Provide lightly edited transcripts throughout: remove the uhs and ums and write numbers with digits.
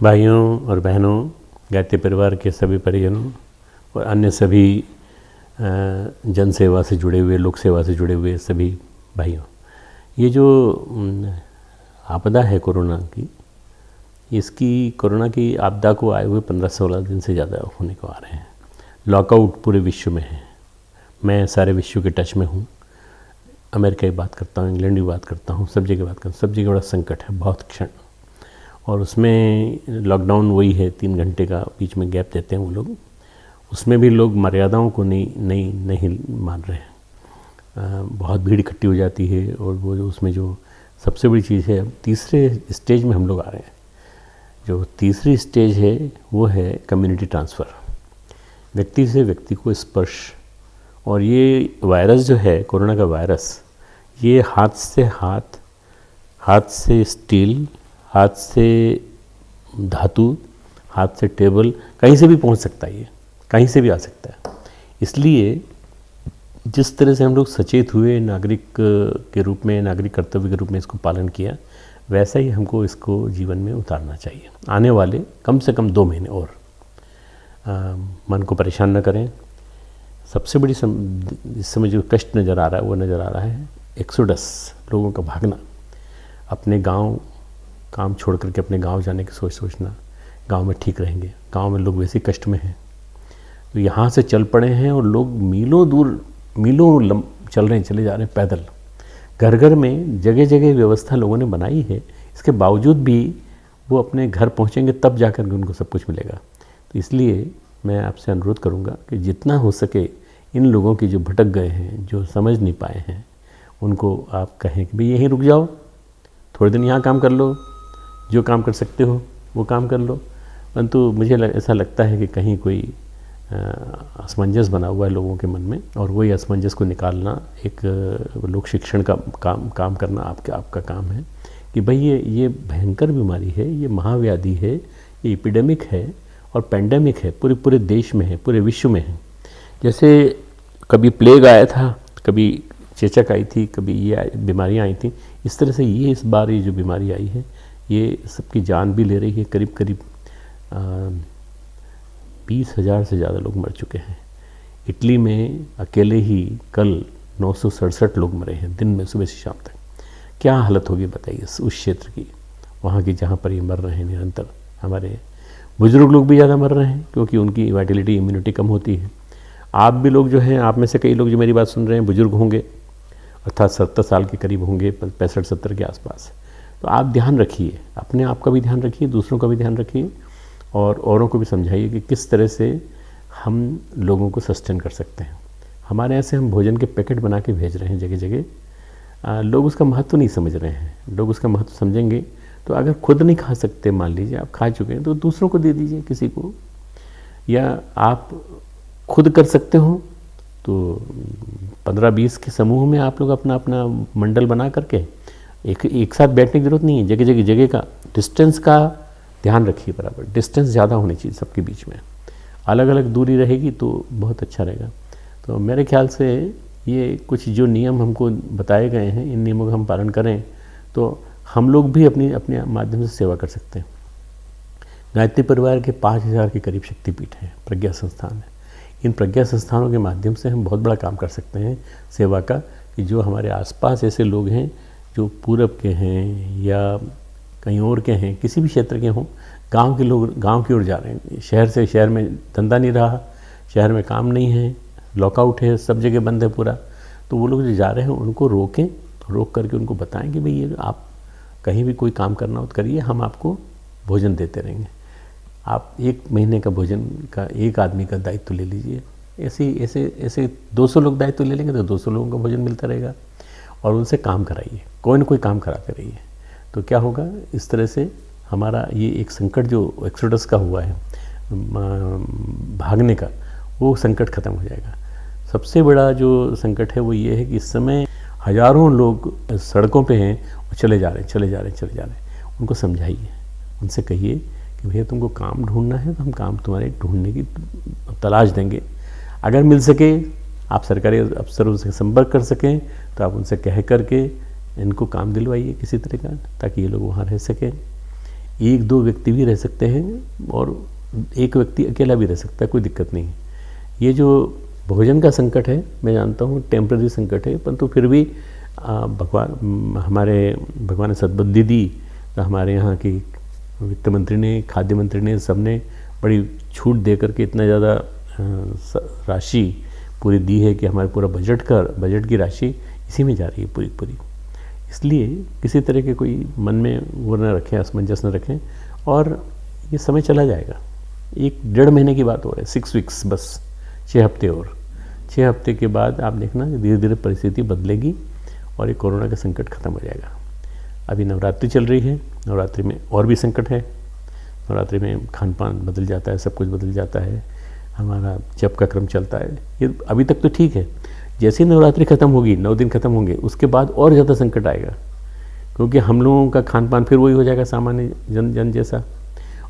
भाइयों और बहनों, गायत्री परिवार के सभी परिजनों और अन्य सभी जन सेवा से जुड़े हुए, लोक सेवा से जुड़े हुए सभी भाइयों, ये जो आपदा है कोरोना की, इसकी कोरोना की आपदा को आए हुए 15-16 दिन से ज़्यादा होने को आ रहे हैं। लॉकआउट पूरे विश्व में है। मैं सारे विश्व के टच में हूँ। अमेरिका की बात करता हूँ, इंग्लैंड की बात करता हूँ, सब जगह बात करता हूँ। सब जगह बड़ा संकट है, बहुत क्षण। और उसमें लॉकडाउन वही है, 3 घंटे का बीच में गैप देते हैं वो लोग। उसमें भी लोग मर्यादाओं को नहीं मान रहे हैं। बहुत भीड़ इकट्ठी हो जाती है। और वो उसमें जो सबसे बड़ी चीज़ है, अब तीसरे स्टेज में हम लोग आ रहे हैं। जो तीसरी स्टेज है वो है कम्युनिटी ट्रांसफ़र, व्यक्ति से व्यक्ति को स्पर्श। और ये वायरस जो है, कोरोना का वायरस, ये हाथ से हाथ, हाथ से स्टील, हाथ से धातु, हाथ से टेबल, कहीं से भी पहुंच सकता है, ये कहीं से भी आ सकता है। इसलिए जिस तरह से हम लोग सचेत हुए नागरिक के रूप में, नागरिक कर्तव्य के रूप में इसको पालन किया, वैसा ही हमको इसको जीवन में उतारना चाहिए। आने वाले कम से कम 2 महीने और मन को परेशान न करें। सबसे बड़ी इस समय जो कष्ट नज़र आ रहा है वो नज़र आ रहा है एक्सोडस, लोगों का भागना, अपने गांव, काम छोड़ करके अपने गांव जाने की सोचना। गांव में ठीक रहेंगे, गांव में लोग वैसे कष्ट में हैं, तो यहाँ से चल पड़े हैं और लोग मीलों दूर, चल रहे हैं, चले जा रहे हैं पैदल। घर घर में जगह जगह व्यवस्था लोगों ने बनाई है, इसके बावजूद भी वो अपने घर पहुँचेंगे तब जाकर के उनको सब कुछ मिलेगा। तो इसलिए मैं आपसे अनुरोध करूँगा कि जितना हो सके इन लोगों की जो भटक गए हैं, जो समझ नहीं पाए हैं, उनको आप कहें कि भाई यहीं रुक जाओ, थोड़े दिन यहाँ काम कर लो, जो काम कर सकते हो वो काम कर लो। परंतु मुझे ऐसा लगता है कि कहीं कोई असमंजस बना हुआ है लोगों के मन में, और वही असमंजस को निकालना एक लोक शिक्षण का काम करना आपका काम है कि भाई ये भयंकर बीमारी है, ये महाव्याधि है, ये एपिडेमिक है और पेंडेमिक है, पूरे देश में है, पूरे विश्व में है। जैसे कभी प्लेग आया था, कभी चेचक आई थी, कभी ये बीमारियाँ आई थी, इस तरह से इस बार ये जो बीमारी आई है ये सबकी जान भी ले रही है। करीब 20,000 से ज़्यादा लोग मर चुके हैं। इटली में अकेले ही कल 967 लोग मरे हैं दिन में, सुबह से शाम तक। क्या हालत होगी बताइए उस क्षेत्र की, वहाँ की, जहाँ पर ये मर रहे हैं निरंतर। हमारे बुजुर्ग लोग भी ज़्यादा मर रहे हैं क्योंकि उनकी वाइटलिटी, इम्यूनिटी कम होती है। आप भी लोग जो हैं, आप में से कई लोग जो मेरी बात सुन रहे हैं बुजुर्ग होंगे, अर्थात 70 साल के करीब होंगे, 65-70 के आसपास। तो आप ध्यान रखिए, अपने आप का भी ध्यान रखिए, दूसरों का भी ध्यान रखिए, और औरों को भी समझाइए कि किस तरह से हम लोगों को सस्टेन कर सकते हैं। हमारे यहाँ से हम भोजन के पैकेट बना के भेज रहे हैं जगह जगह। लोग उसका महत्व नहीं समझ रहे हैं। लोग उसका महत्व समझेंगे तो अगर खुद नहीं खा सकते, मान लीजिए आप खा चुके हैं, तो दूसरों को दे दीजिए किसी को, या आप खुद कर सकते हो तो 15-20 के समूह में आप लोग अपना मंडल बना करके एक साथ बैठने की जरूरत नहीं है। जगह का डिस्टेंस का ध्यान रखिए, बराबर डिस्टेंस ज़्यादा होनी चाहिए सबके बीच में। अलग अलग दूरी रहेगी तो बहुत अच्छा रहेगा। तो मेरे ख्याल से ये कुछ जो नियम हमको बताए गए हैं, इन नियमों का हम पालन करें तो हम लोग भी अपने माध्यम से सेवा कर सकते हैं। गायत्री परिवार के 5,000 के करीब शक्तिपीठ हैं, प्रज्ञा संस्थान है। इन प्रज्ञा संस्थानों के माध्यम से हम बहुत बड़ा काम कर सकते हैं सेवा का, कि जो हमारे आसपास ऐसे लोग हैं जो पूरब के हैं या कहीं और के हैं, किसी भी क्षेत्र के हों, गांव के लोग गांव की ओर जा रहे हैं। शहर में धंधा नहीं रहा, शहर में काम नहीं है, लॉकआउट है, सब जगह बंद है पूरा। तो वो लोग जो जा रहे हैं उनको रोक करके उनको बताएं कि भाई ये आप कहीं भी कोई काम करना हो तो करिए, हम आपको भोजन देते रहेंगे। आप 1 महीने का भोजन का एक आदमी का दायित्व ले लीजिए। ऐसे 200 लोग दायित्व ले लेंगे तो 200 लोगों का भोजन मिलता रहेगा। और उनसे काम कराइए, कोई ना कोई काम कराते रहिए। तो क्या होगा, इस तरह से हमारा ये एक संकट जो एक्सोडस का हुआ है, भागने का, वो संकट खत्म हो जाएगा। सबसे बड़ा जो संकट है वो ये है कि इस समय हज़ारों लोग सड़कों पे हैं, वो चले जा रहे हैं। उनको समझाइए, उनसे कहिए कि भैया तुमको काम ढूंढना है तो हम काम तुम्हारे ढूंढने की तलाश देंगे। अगर मिल सके, आप सरकारी अफसरों से संपर्क कर सकें तो आप उनसे कह करके इनको काम दिलवाइए किसी तरह का, ताकि ये लोग वहाँ रह सकें। एक दो व्यक्ति भी रह सकते हैं और एक व्यक्ति अकेला भी रह सकता है, कोई दिक्कत नहीं है। ये जो भोजन का संकट है, मैं जानता हूँ टेम्पररी संकट है, परंतु फिर भी भगवान ने सद्बुद्धि दी, तो हमारे यहाँ की वित्त मंत्री ने, खाद्य मंत्री ने, सबने बड़ी छूट दे करके इतना ज़्यादा राशि पूरी दी है कि हमारे पूरा बजट की राशि इसी में जा रही है पूरी। इसलिए किसी तरह के कोई मन में वो न रखें, असमंजस न रखें, और ये समय चला जाएगा। 1-1.5 महीने की बात हो रही है, 6 वीक्स, बस 6 हफ्ते और 6 हफ्ते के बाद आप देखना धीरे धीरे परिस्थिति बदलेगी और ये कोरोना का संकट खत्म हो जाएगा। अभी नवरात्रि चल रही है, नवरात्रि में और भी संकट है। नवरात्रि में खान पान बदल जाता है, सब कुछ बदल जाता है, हमारा जप का क्रम चलता है। ये अभी तक तो ठीक है, जैसे ही नवरात्रि खत्म होगी, 9 दिन खत्म होंगे, उसके बाद और ज़्यादा संकट आएगा, क्योंकि हम लोगों का खान पान फिर वही हो जाएगा सामान्य जन जैसा,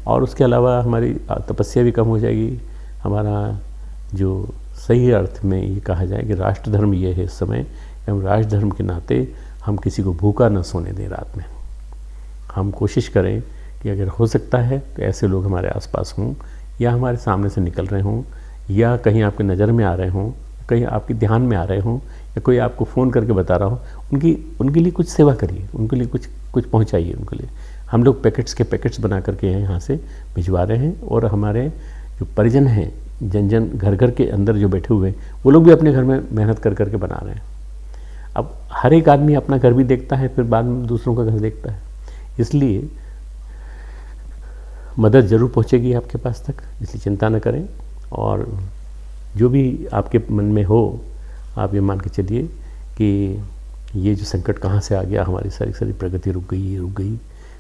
और उसके अलावा हमारी तपस्या भी कम हो जाएगी। हमारा जो सही अर्थ में ये कहा जाए कि राष्ट्र धर्म ये है इस समय, हम राष्ट्र धर्म के नाते हम किसी को भूखा न सोने दें रात में। हम कोशिश करें कि अगर हो सकता है तो ऐसे लोग हमारे आसपास हों, या हमारे सामने से निकल रहे हों, या कहीं आपकी नज़र में आ रहे हों, कहीं आपके ध्यान में आ रहे हों, या कोई आपको फ़ोन करके बता रहा हो, उनके लिए कुछ सेवा करिए, उनके लिए कुछ पहुंचाइए उनके लिए। हम लोग पैकेट्स के पैकेट्स बना करके यहाँ से भिजवा रहे हैं, और हमारे जो परिजन हैं, जन घर के अंदर जो बैठे हुए हैं, वो लोग भी अपने घर में मेहनत करके बना रहे हैं। अब हर एक आदमी अपना घर भी देखता है, फिर बाद में दूसरों का घर देखता है, इसलिए मदद ज़रूर पहुंचेगी आपके पास तक, इसलिए चिंता न करें। और जो भी आपके मन में हो, आप ये मान के चलिए कि ये जो संकट कहाँ से आ गया, हमारी सारी प्रगति रुक गई,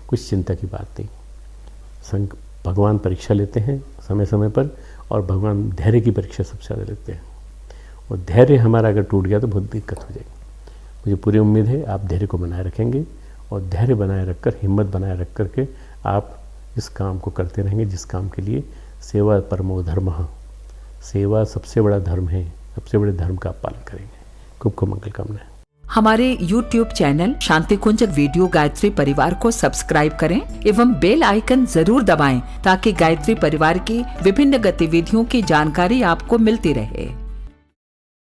कुछ चिंता की बात नहीं। भगवान परीक्षा लेते हैं समय समय पर, और भगवान धैर्य की परीक्षा सबसे ज़्यादा लेते हैं, और धैर्य हमारा अगर टूट गया तो बहुत दिक्कत हो जाएगी। मुझे पूरी उम्मीद है आप धैर्य को बनाए रखेंगे, और धैर्य बनाए रखकर, हिम्मत बनाए रख करके आप इस काम को करते रहेंगे, जिस काम के लिए सेवा परमो धर्मः, सेवा सबसे बड़ा धर्म है, सबसे बड़े धर्म का आप पालन करेंगे। खूब मंगल कामनाएं। हमारे YouTube चैनल शांति कुंजन वीडियो गायत्री परिवार को सब्सक्राइब करें एवं बेल आइकन जरूर दबाएं, ताकि गायत्री परिवार की विभिन्न गतिविधियों की जानकारी आपको मिलती रहे।